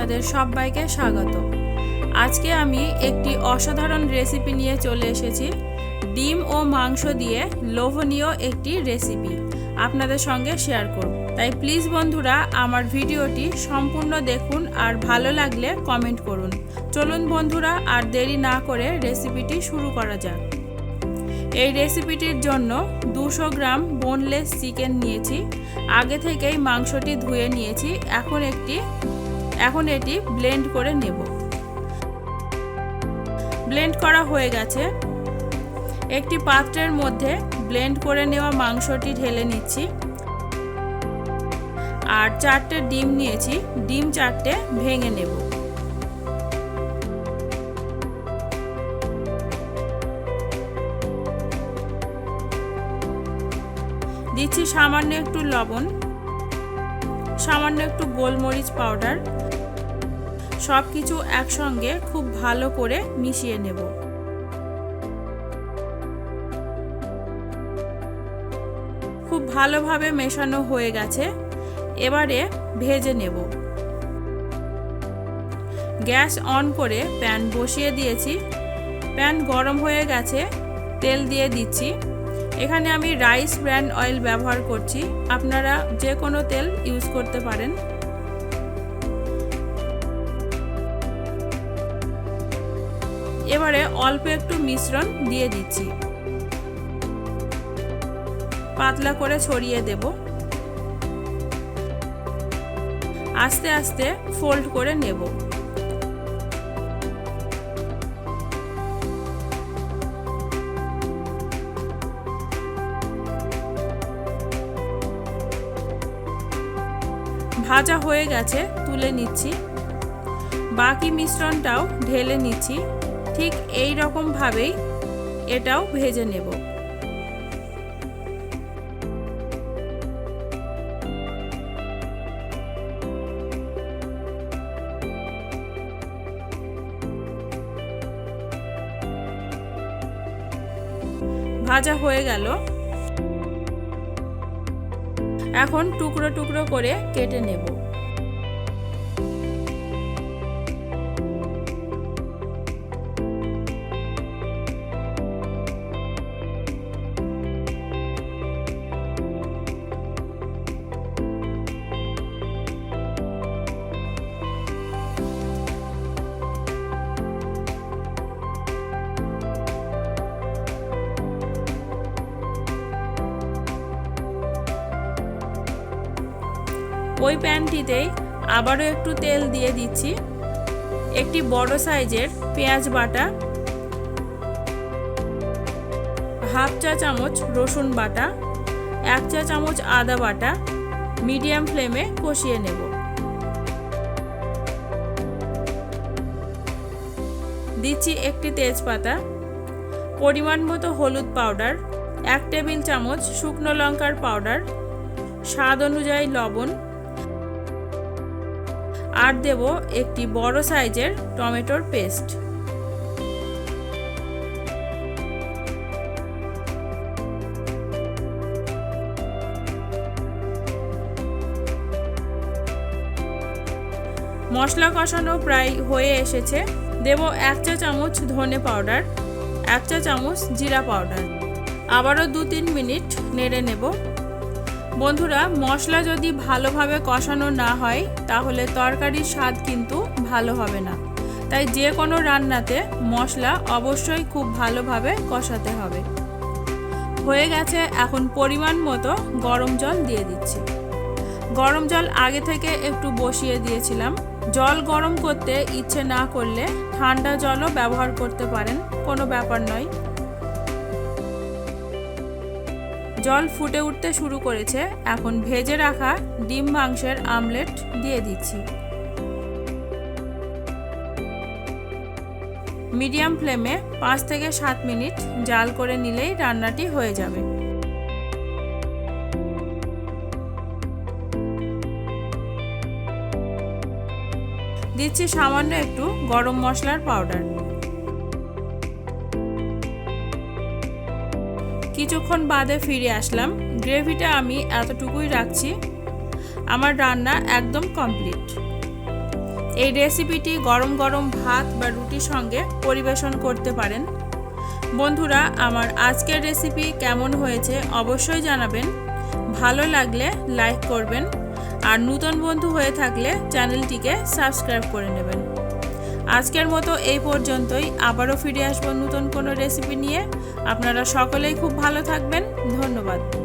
আপনাদের সবাইকে স্বাগত। আজকে আমি একটি অসাধারণ রেসিপি নিয়ে চলে এসেছি। ডিম ও মাংস দিয়ে লোভনীয় একটি রেসিপি আপনাদের সঙ্গে শেয়ার করব। তাই প্লিজ বন্ধুরা আমার ভিডিওটি সম্পূর্ণ দেখুন আর ভালো লাগলে কমেন্ট করুন। চলুন বন্ধুরা আর দেরি না করে রেসিপিটি শুরু করা যাক। এই রেসিপিটির জন্য 200 গ্রাম বোনলেস চিকেন নিয়েছি। আগে থেকেই মাংসটি ধুয়ে নিয়েছি। এখন এটি ব্লেন্ড করে নেব। ব্লেন্ড করা হয়ে গেছে। একটি পাত্রের মধ্যে ব্লেন্ড করে নেওয়া মাংসটি ঢেলে নিচ্ছি। আর 4টে ডিম নিয়েছি। ডিম 4টে ভেঙে নেব। দিচ্ছি সামান্য একটু লবণ, সামান্য একটু গোলমরিচ পাউডার। সব কিছু একসঙ্গে খুব ভালো করে মিশিয়ে নেব। খুব ভালোভাবে মেশানো হয়ে গেছে। এবারে ভেজে নেব। গ্যাস অন করে প্যান বসিয়ে দিয়েছি। প্যান গরম হয়ে গেছে। তেল দিয়ে দিচ্ছি। এখানে আমি রাইস ব্র্যান্ড অয়েল ব্যবহার করছি। আপনারা যে কোনো তেল ইউজ করতে পারেন। এবারে অল্প একটু মিশ্রণ দিয়ে দিচ্ছি। পাতলা করে ছড়িয়ে দেব। আস্তে আস্তে ফোল্ড করে নেব। ভাজা হয়ে গেছে, তুলে নিচ্ছি। বাকি মিশ্রণটাও ঢেলে নিচ্ছি। ঠিক এই রকম ভাবেই এটাও ভেজে নেব। ভাজা হয়ে গেল। এখন টুকরো টুকরো করে কেটে নেব। ওই প্যানটিতেই আবারও একটু তেল দিয়ে দিচ্ছি। একটি বড় সাইজের পেঁয়াজ বাটা, হাফ চা চামচ রসুন বাটা, 1 চা চামচ আদা বাটা মিডিয়াম ফ্লেমে কষিয়ে নেব। দিচ্ছি একটি তেজপাতা, পরিমাণ মতো হলুদ পাউডার, 1 টেবিল চামচ শুকনো লঙ্কার পাউডার, স্বাদ অনুযায়ী লবণ, আর দেব একটি বড় সাইজের টমেটোর পেস্ট। মশলা কষানো প্রায় হয়ে এসেছে। দেব 1 চা চামচ ধনে পাউডার, 1 চা চামচ জিরা পাউডার। আবারও 2-3 মিনিট নেড়ে নেব। বন্ধুরা, মশলা যদি ভালোভাবে কষানো না হয় তাহলে তরকারির স্বাদ কিন্তু ভালো হবে না। তাই যে কোনো রান্নাতে মশলা অবশ্যই খুব ভালোভাবে কষাতে হবে। হয়ে গেছে। এখন পরিমাণ মতো গরম জল দিয়ে দিচ্ছি। গরম জল আগে থেকে একটু বসিয়ে দিয়েছিলাম। জল গরম করতে ইচ্ছে না করলে ঠান্ডা জলও ব্যবহার করতে পারেন, কোনো ব্যাপার নয়। জল ফুটে উঠতে শুরু করেছে। এখন ভেজে রাখা ডিম মাংসের আমলেট দিয়ে দিচ্ছি। মিডিয়াম ফ্লেমে 5 থেকে 7 মিনিট জাল করে নিলেই রান্নাটি হয়ে যাবে। দিচ্ছি সামান্য একটু গরম মশলার পাউডার। কিছুক্ষণ বাদে ফিরে আসলাম। গ্রেভিটা আমি এতটুকুই রাখছি। আমার রান্না একদম কমপ্লিট। এই রেসিপিটি গরম গরম ভাত বা রুটির সঙ্গে পরিবেশন করতে পারেন। বন্ধুরা, আমার আজকের রেসিপি কেমন হয়েছে অবশ্যই জানাবেন। ভালো লাগলে লাইক করবেন, আর নতুন বন্ধু হয়ে থাকলে চ্যানেলটিকে সাবস্ক্রাইব করে নেবেন। আজকের মতো এই পর্যন্তই। আবারও ফিরে আসবো নতুন কোনো রেসিপি নিয়ে। আপনারা সকলেই খুব ভালো থাকবেন। ধন্যবাদ।